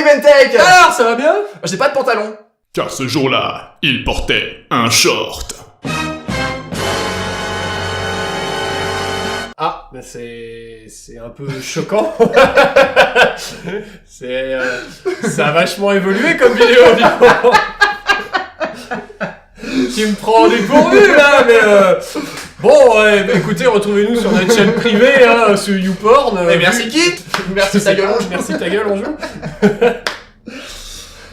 Salut Bentech. Alors, ça va bien? J'ai pas de pantalon. Car ce jour-là, il portait un short. Ah, ben c'est un peu choquant. Ça a vachement évolué comme vidéo, évidemment. Tu me prends dépourvu, là, mais bon, écoutez, retrouvez-nous sur notre chaîne privée, hein, sur YouPorn. Et merci qui? Merci ta gueule. Merci ta gueule, on joue.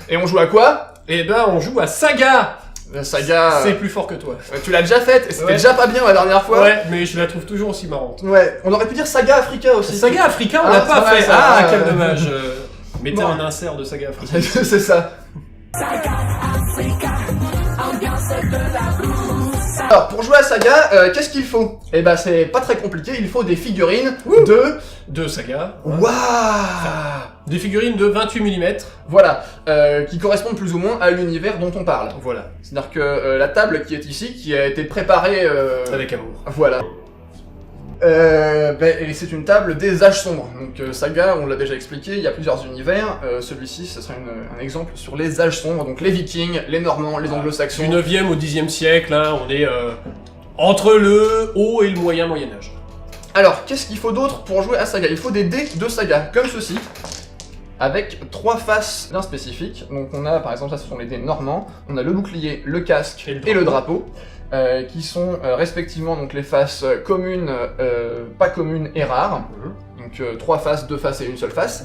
Et on joue à quoi? Eh ben, on joue à Saga. Saga... C'est plus fort que toi. Tu l'as déjà faite, et c'était Ouais. déjà pas bien la dernière fois. Ouais, mais je la trouve toujours aussi marrante. Ouais, on aurait pu dire Saga Africa aussi. Saga Africa, on Ah, l'a pas c'est vrai, fait. ça. Ah, quel dommage. Mettez Bon. un insert de Saga Africa. C'est ça. Alors, pour jouer à Saga, qu'est-ce qu'il faut? Eh ben, c'est pas très compliqué, il faut des figurines De Saga. Waouh! Des figurines de 28 mm. Voilà, qui correspondent plus ou moins à l'univers dont on parle. Voilà. C'est-à-dire que la table qui est ici, qui a été préparée... Avec amour. Voilà. Et c'est une table des âges sombres. Donc Saga, on l'a déjà expliqué, il y a plusieurs univers. Celui-ci, ce serait un exemple sur les âges sombres. Donc les Vikings, les Normands, les Anglo-Saxons. Du 9e au 10e siècle, hein, on est entre le haut et le moyen Moyen-Âge. Alors, qu'est-ce qu'il faut d'autre pour jouer à Saga? Il faut des dés de Saga, comme ceci, avec 3 faces bien spécifiques. Donc on a, par exemple, ça ce sont les dés normands, on a le bouclier, le casque et le drapeau, qui sont respectivement donc les faces communes, pas communes et rares. Donc 3 faces, 2 faces et une seule face,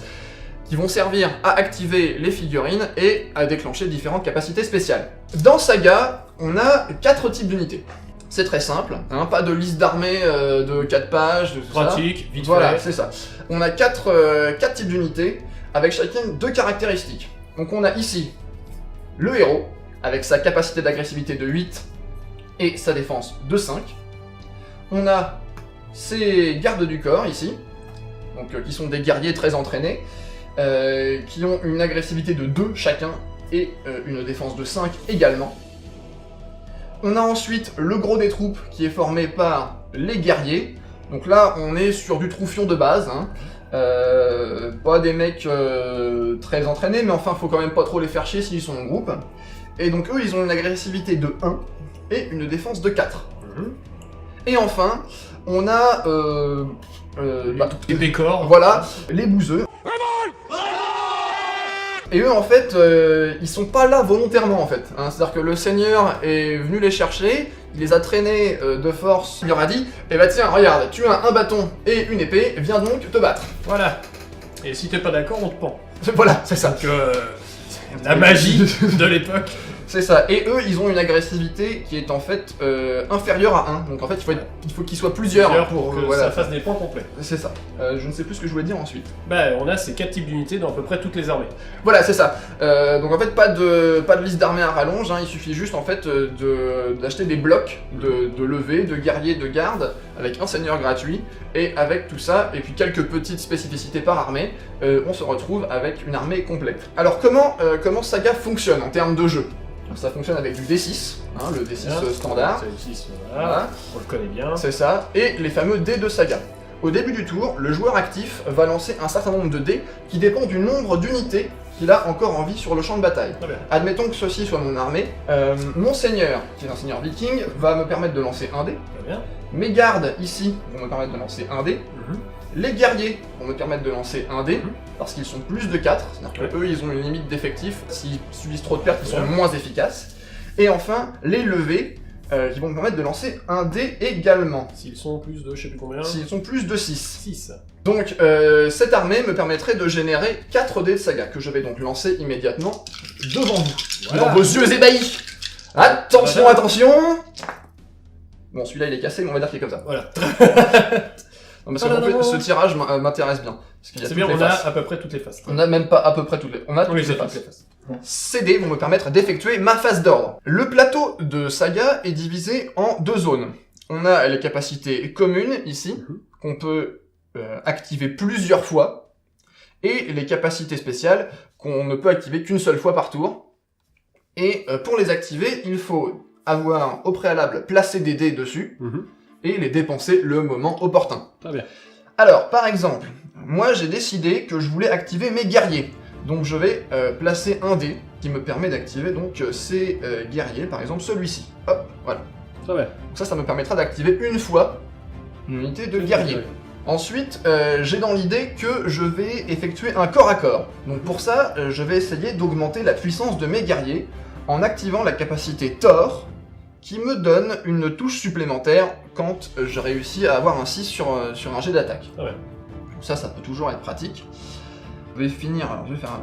qui vont servir à activer les figurines et à déclencher différentes capacités spéciales. Dans Saga, on a 4 types d'unités. C'est très simple, hein, pas de liste d'armées de 4 pages, de tout ça. Pratique, vite Voilà, fait. c'est ça. On a 4 types d'unités, avec chacune 2 caractéristiques. Donc on a ici le héros, avec sa capacité d'agressivité de 8 et sa défense de 5. On a ses gardes du corps ici, donc qui sont des guerriers très entraînés, qui ont une agressivité de 2 chacun et une défense de 5 également. On a ensuite le gros des troupes qui est formé par les guerriers. Donc là, on est sur du troufion de base, hein. Pas des mecs très entraînés, mais enfin, faut quand même pas trop les faire chier s'ils sont en groupe. Et donc eux, ils ont une agressivité de 1 et une défense de 4. Et enfin, on a... Les pécores. voilà, les bouseux. Et eux, en fait, ils sont pas là volontairement, en fait. Hein. C'est-à-dire que le seigneur est venu les chercher, il les a traînés de force, il leur a dit « Eh bah tiens, regarde, tu as un bâton et une épée, viens donc te battre. Voilà. Et si t'es pas d'accord, on te pend. » Voilà, c'est ça. Donc, la magie de l'époque. C'est ça. Et eux, ils ont une agressivité qui est en fait inférieure à 1. Donc en fait, il faut qu'ils soient plusieurs pour que voilà. ça fasse des points complets. C'est ça. Je ne sais plus ce que je voulais dire ensuite. Bah, on a ces 4 types d'unités dans à peu près toutes les armées. Voilà, c'est ça. Donc en fait, pas de liste d'armées à rallonge, hein. Il suffit juste en fait d'acheter des blocs de levée, de guerriers, de garde, avec un seigneur gratuit, et avec tout ça, et puis quelques petites spécificités par armée, on se retrouve avec une armée complète. Alors comment Saga fonctionne en termes de jeu? Ça fonctionne avec du D6, hein, le D6 standard. C'est le 6, voilà. Voilà. On le connaît bien. C'est ça, et les fameux dés de Saga. Au début du tour, le joueur actif va lancer un certain nombre de dés qui dépend du nombre d'unités qu'il a encore en vie sur le champ de bataille. Très bien. Admettons que ceci soit mon armée. Mon seigneur, qui est un seigneur viking, va me permettre de lancer un dé. Très bien. Mes gardes, ici, vont me permettre de lancer un dé. Les guerriers vont me permettre de lancer un dé, parce qu'ils sont plus de 4, c'est-à-dire qu'eux, ils ont une limite d'effectifs. S'ils subissent trop de pertes, ils sont moins efficaces. Et enfin, les levés, qui vont me permettre de lancer un dé également. S'ils sont plus de je sais plus combien. S'ils sont plus de 6. 6. Donc, cette armée me permettrait de générer 4 dés de Saga, que je vais donc lancer immédiatement devant vous, Voilà. dans vos yeux ébahis. Attention, Voilà. attention. Bon, celui-là, il est cassé, mais on va dire qu'il est comme ça. Voilà. Non, parce que en fait, ce tirage m'intéresse bien. Parce qu'il y a C'est toutes bien, les on a faces. à peu près toutes les faces. On a même pas à peu près toutes les... On a On toutes les les a toutes faces. les faces. Ces dés vont me permettre d'effectuer ma phase d'ordre. Le plateau de Saga est divisé en 2 zones. On a les capacités communes, ici, qu'on peut activer plusieurs fois, et les capacités spéciales qu'on ne peut activer qu'une seule fois par tour. Et pour les activer, il faut avoir au préalable placé des dés dessus, et les dépenser le moment opportun. Très bien. Alors, par exemple, moi j'ai décidé que je voulais activer mes guerriers. Donc je vais placer un dé qui me permet d'activer donc ces guerriers, par exemple celui-ci. Hop, voilà. Très bien. Donc ça me permettra d'activer une fois une unité de guerrier. Ensuite, j'ai dans l'idée que je vais effectuer un corps à corps. Donc pour ça, je vais essayer d'augmenter la puissance de mes guerriers en activant la capacité Thor, qui me donne une touche supplémentaire quand je réussis à avoir un 6 sur un jet d'attaque. Ah ouais. Ça peut toujours être pratique. Je vais finir, alors je vais faire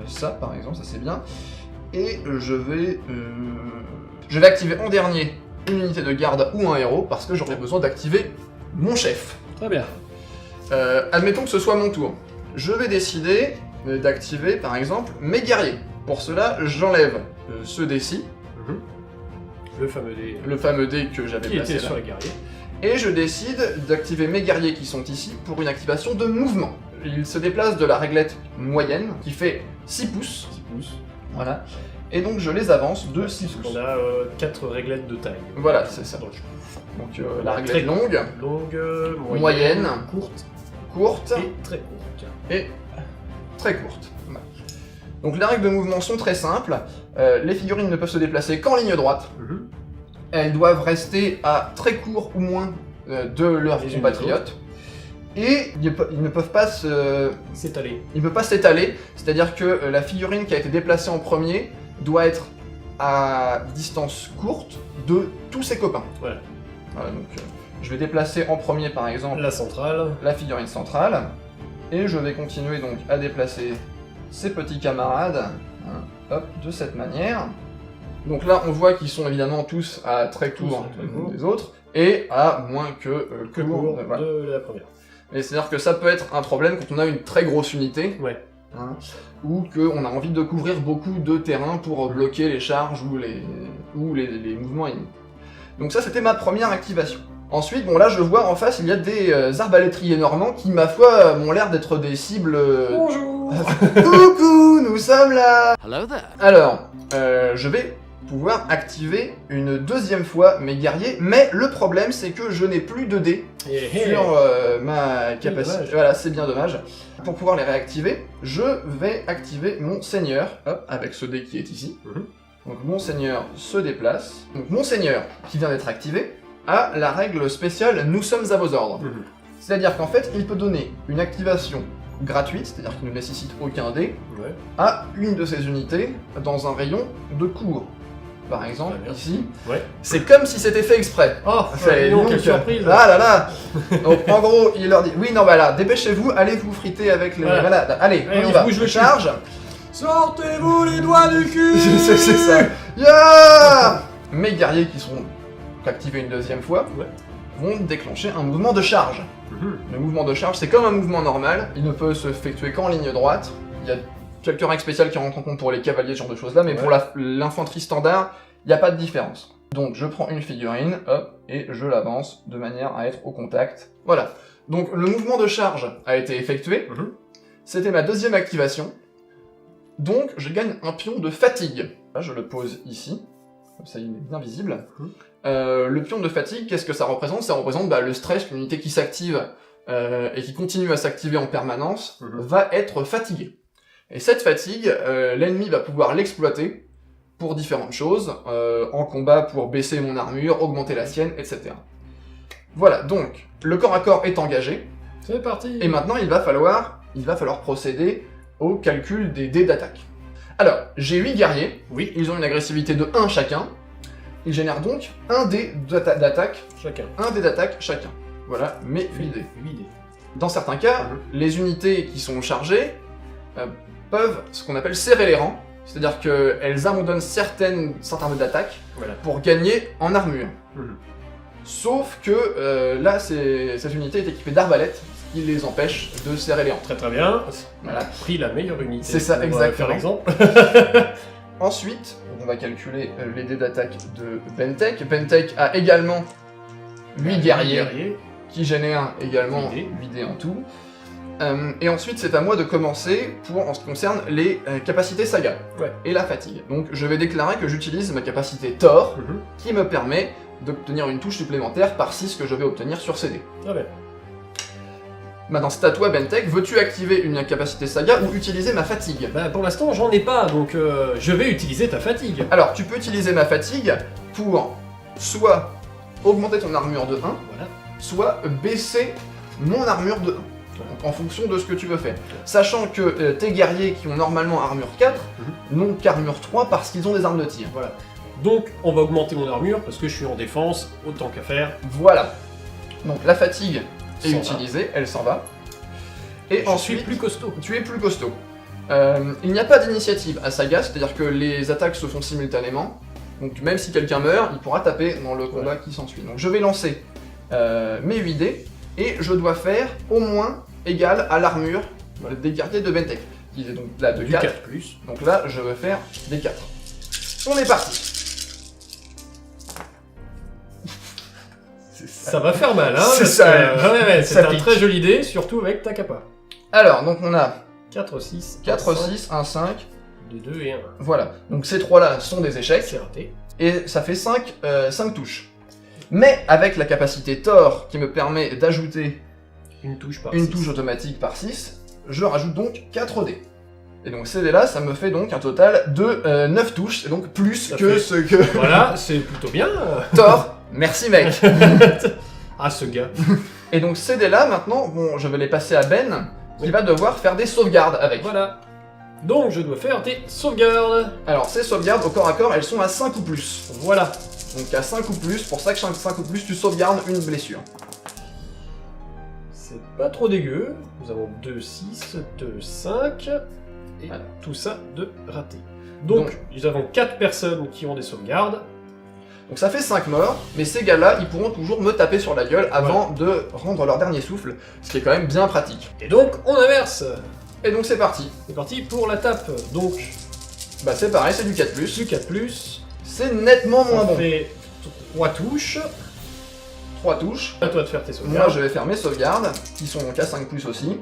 ça par exemple, ça c'est bien. Et je vais activer en dernier une unité de garde ou un héros, parce que j'aurai besoin d'activer mon chef. Très bien. Admettons que ce soit mon tour. Je vais décider d'activer par exemple mes guerriers. Pour cela, j'enlève ce dé-ci, Le fameux dé. le fameux dé que j'avais Qui placé était là. sur les guerriers. Et je décide d'activer mes guerriers qui sont ici pour une activation de mouvement. Ils se déplacent de la réglette moyenne qui fait 6 pouces. 6 pouces. Voilà. Et donc je les avance de 6 pouces. On a 4 réglettes de taille. Voilà, c'est ça. Donc, Donc Voilà, la réglette longue, longue, Moyenne. courte courte et très courte. et très courte. Voilà. Donc les règles de mouvement sont très simples. Les figurines ne peuvent se déplacer qu'en ligne droite. Elles doivent rester à très court ou moins de leurs Les unes compatriotes. Et ils ne peuvent pas S'étaler. il ne peut pas s'étaler, c'est-à-dire que la figurine qui a été déplacée en premier doit être à distance courte de tous ses copains. Voilà. Voilà, donc je vais déplacer en premier par exemple La centrale. la figurine centrale, et je vais continuer donc à déplacer ses petits camarades, hein, hop, de cette manière. Donc là on voit qu'ils sont évidemment tous à très court Tous à très court. des autres, et à moins que court, voilà. de la première. Et c'est-à-dire que ça peut être un problème quand on a une très grosse unité, Ouais. hein, ou qu'on a envie de couvrir beaucoup de terrain pour bloquer les charges ou les mouvements ennemis. Donc ça, c'était ma première activation. Ensuite, bon là, je vois en face, il y a des arbalétriers normands qui, ma foi, m'ont l'air d'être des cibles... Bonjour. Coucou, nous sommes là. Hello there. Alors, je vais pouvoir activer une deuxième fois mes guerriers, mais le problème, c'est que je n'ai plus de dés sur ma capacité. dommage. Voilà, c'est bien dommage. Pour pouvoir les réactiver, je vais activer mon seigneur, hop, avec ce dé qui est ici. Donc mon seigneur se déplace. Donc mon seigneur, qui vient d'être activé, a la règle spéciale « Nous sommes à vos ordres ». C'est-à-dire qu'en fait, il peut donner une activation gratuite, c'est-à-dire qu'il ne nécessite aucun dé, Ouais. à une de ses unités dans un rayon de cours. Par exemple, Très bien. ici, Ouais. c'est comme si c'était fait exprès. Oh, Fait, non, donc, quelle surprise. Ah là là. Donc en gros, il leur dit oui, non, bah là, dépêchez-vous, allez vous friter avec les. Voilà. Voilà, allez, Allez, on y on va. se bouge le cul. Charge. Sortez-vous les doigts du cul. C'est ça. Yeah. Mes guerriers qui seront activés une deuxième fois Ouais. vont déclencher un mouvement de charge. Le mouvement de charge, c'est comme un mouvement normal. Il ne peut se effectuer qu'en ligne droite. Il y a quelques règles spéciales qui rentrent en compte pour les cavaliers, ce genre de choses-là, mais Ouais. pour l'infanterie standard, il n'y a pas de différence. Donc je prends une figurine, hop, et je l'avance de manière à être au contact. Voilà. Donc le mouvement de charge a été effectué. C'était ma deuxième activation. Donc je gagne un pion de fatigue. Là, je le pose ici. Comme ça, il est bien visible. Le pion de fatigue, qu'est-ce que ça représente? Ça représente le stress, l'unité qui s'active et qui continue à s'activer en permanence va être fatiguée. Et cette fatigue, l'ennemi va pouvoir l'exploiter pour différentes choses, en combat pour baisser mon armure, augmenter la sienne, etc. Voilà, donc, le corps à corps est engagé, C'est parti. et maintenant il va falloir procéder au calcul des dés d'attaque. Alors, j'ai 8 guerriers, Oui. ils ont une agressivité de 1 chacun, ils génèrent donc un dé d'attaque, Chacun. un dé d'attaque chacun. Voilà, mes 8 dés. 8 dés. Dans certains cas, les unités qui sont chargées peuvent ce qu'on appelle serrer les rangs, c'est-à-dire qu'elles abandonnent certains dés d'attaque Voilà. pour gagner en armure. Mhm. Sauf que là, cette unité est équipée d'arbalètes, ce qui les empêche de serrer les rangs. Très très bien. Voilà. On a pris la meilleure unité. C'est ça, pour, exactement. Faire exemple. Ensuite, on va calculer les dés d'attaque de Bentek. Bentek a également 8 guerriers, qui génèrent également 8 8 dés en tout. Et ensuite, c'est à moi de commencer en ce qui concerne les capacités saga Ouais. et la fatigue. Donc, je vais déclarer que j'utilise ma capacité Thor, qui me permet d'obtenir une touche supplémentaire par 6 que je vais obtenir sur ces dés. Très bien. Maintenant, c'est à toi, Bentech. Veux-tu activer une capacité saga ou utiliser ma fatigue? Bah pour l'instant j'en ai pas, donc je vais utiliser ta fatigue. Alors, tu peux utiliser ma fatigue pour soit augmenter ton armure de 1, Voilà. soit baisser mon armure de 1. Donc, en fonction de ce que tu veux faire. Sachant que tes guerriers qui ont normalement armure 4 n'ont qu'armure 3 parce qu'ils ont des armes de tir. Voilà. Donc on va augmenter mon armure parce que je suis en défense, autant qu'à faire. Voilà. Donc la fatigue est S'en va. utilisée, elle s'en va. Et Je ensuite, suis plus costaud. tu es plus costaud. Il n'y a pas d'initiative à Saga, c'est-à-dire que les attaques se font simultanément. Donc même si quelqu'un meurt, il pourra taper dans le combat qui s'ensuit. Donc je vais lancer mes 8 dés et je dois faire au moins égal à l'armure des guerriers de Bentech. Qui est donc là de Du 4. 4+. Donc là, je vais faire des 4. On est parti. Ça va faire mal, hein. C'est parce ça, que, ouais, ça c'est un pique. très joli dé, surtout avec ta capa. Alors, donc on a 4, 6, 4, 6, 1, 5. 2 et 1. Voilà. Donc ces 3-là sont des échecs. C'est raté. Et ça fait 5 touches. Mais avec la capacité Thor qui me permet d'ajouter Une touche par une six. touche automatique par 6, je rajoute donc 4 dés. Et donc ces dés-là, ça me fait donc un total de 9 touches, et donc plus Ça que fait- ce que Voilà, c'est plutôt bien. Thor. Merci mec. Ah, ce gars. Et donc ces dés-là, maintenant, bon, je vais les passer à Ben, qui va devoir faire des sauvegardes avec. Voilà. Donc je dois faire des sauvegardes. Alors ces sauvegardes au corps à corps, elles sont à 5 ou plus. Voilà. Donc à 5 ou plus, pour ça que 5 ou plus, tu sauvegardes une blessure. C'est pas trop dégueu. Nous avons 2, 6, 2, 5. Et Voilà. tout ça de raté. Donc, nous avons 4 personnes qui ont des sauvegardes. Donc ça fait 5 morts, mais ces gars-là, ils pourront toujours me taper sur la gueule avant de rendre leur dernier souffle, ce qui est quand même bien pratique. Et donc, on inverse. Et donc c'est parti. C'est parti pour la tape. Donc, Bah c'est pareil, c'est du 4+. plus 4+. C'est nettement moins Ça bon. fait 3 touches. 3 touches. À toi de faire tes Moi sauvegardes. je vais faire mes sauvegardes, qui sont donc à 5+ aussi.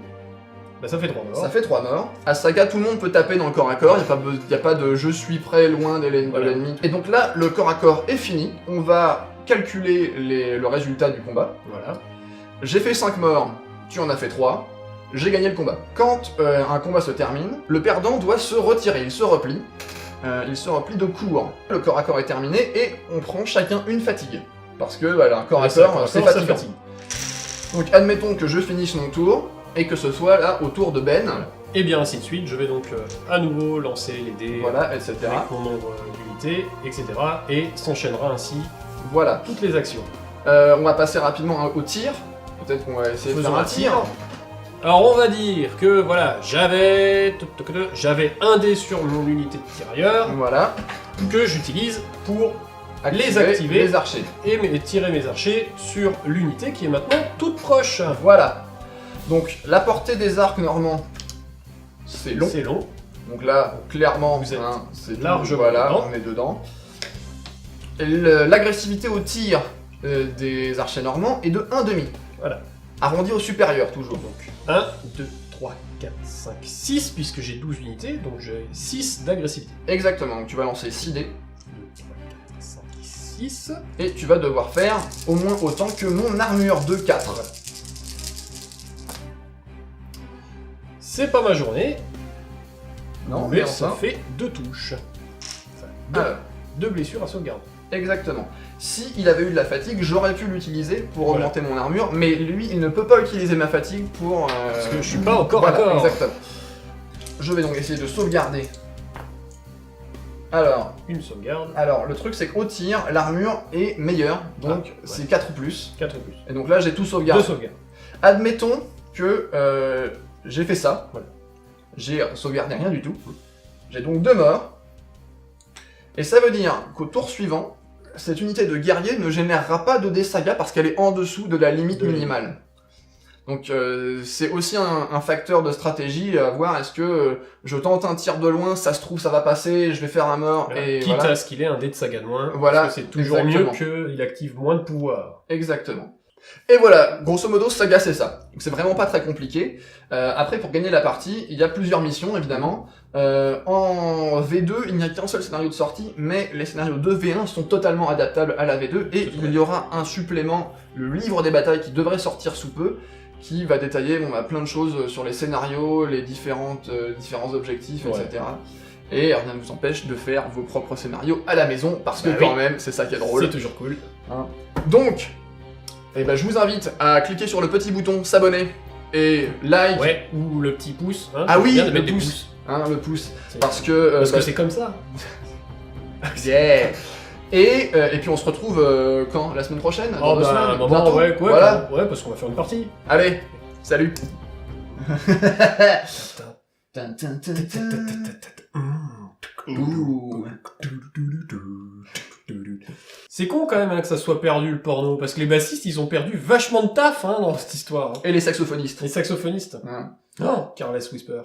Bah, ça fait 3 morts. Ça fait 3 morts. À Saga, tout le monde peut taper dans le corps à corps, il n'y a pas de je suis prêt loin de Voilà. l'ennemi. Et donc là, le corps à corps est fini. On va calculer le résultat du combat. Voilà. J'ai fait 5 morts, tu en as fait 3. J'ai gagné le combat. Quand un combat se termine, le perdant doit se retirer, il se replie. Il se replie de court. Le corps à corps est terminé et on prend chacun une fatigue. Parce que voilà, un corps à corps, c'est ça fatigant. fatigue. Donc admettons que je finisse mon tour et que ce soit là au tour de Ben. Et bien ainsi de suite, je vais donc à nouveau lancer les dés Voilà, etc. avec mon nombre d'unités, etc. Et s'enchaînera ainsi Voilà. toutes les actions. On va passer rapidement au tir. Peut-être qu'on va essayer de Faisons faire un un tir. Alors on va dire que voilà, j'avais un dé sur mon unité de tirailleur Voilà. que j'utilise pour Activer activer. les archers. et tirer mes archers sur l'unité qui est maintenant toute proche. Voilà. Donc la portée des arcs normands, c'est long. C'est long. Donc là, clairement, Vous êtes c'est largement voilà, dedans. on est dedans. Et l'agressivité au tir des archers normands est de 1,5. Voilà. Arrondi au supérieur, toujours. Donc 1, 2, 3, 4, 5, 6, puisque j'ai 12 unités, donc j'ai 6 d'agressivité. Exactement, donc tu vas lancer 6 dés. 2, 3, 4, 5, 6. Et tu vas devoir faire au moins autant que mon armure de 4. C'est pas ma journée, Non, mais mais ça enfin. fait 2 touches. Enfin, Alors, 2 blessures à sauvegarde. exactement. Si il avait eu de la fatigue, j'aurais pu l'utiliser pour Voilà. augmenter mon armure, mais lui, il ne peut pas utiliser ma fatigue pour... Parce que je suis pas au corps à voilà, corps. exactement. Je vais donc essayer de sauvegarder. Une sauvegarde, Alors, le truc c'est qu'au tir, l'armure est meilleure, donc Ah, ouais. c'est 4 ou plus. 4 plus. Et donc là, j'ai tout 2 sauvegardé. sauvegardes. Admettons que j'ai fait ça. Voilà. J'ai sauvegardé rien du tout. J'ai donc 2 morts. Et ça veut dire qu'au tour suivant, cette unité de guerrier ne générera pas de dés saga parce qu'elle est en dessous de la limite De minimale. Donc c'est aussi un facteur de stratégie à voir. Est-ce que je tente un tir de loin, ça se trouve ça va passer, je vais faire un mort Voilà. et Quitte voilà. à ce qu'il ait un dé de saga de moins, Voilà, parce que c'est toujours exactement. mieux qu'il active moins de pouvoir. Exactement. Et voilà, grosso modo, Saga c'est ça. Donc c'est vraiment pas très compliqué. Après, pour gagner la partie, il y a plusieurs missions, évidemment. En V2, il n'y a qu'un seul scénario de sortie, mais les scénarios de V1 sont totalement adaptables à la V2, et il y aura un supplément, le livre des batailles, qui devrait sortir sous peu, qui va détailler plein de choses sur les scénarios, les différents objectifs, Ouais. etc. Et rien ne vous empêche de faire vos propres scénarios à la maison, parce que Bah quand oui. même, c'est ça qui est drôle. C'est toujours cool. Donc, je vous invite à cliquer sur le petit bouton s'abonner et like, Ouais, ou le petit pouce. Hein, Ah c'est oui, bien de le mettre des pouce. pouces. le pouce, C'est- parce que... Parce que c'est comme ça. Yeah. Et puis on se retrouve quand? La semaine prochaine? Dans Oh 2 bah, semaines, un moment, bientôt ouais, Voilà. ouais, parce qu'on va faire une partie. Allez, salut. Ouh. C'est con quand même hein, que ça soit perdu le porno, parce que les bassistes ils ont perdu vachement de taf hein, dans cette histoire. Hein. Et les saxophonistes. Les saxophonistes. Hein. Oh, Careless Whisper.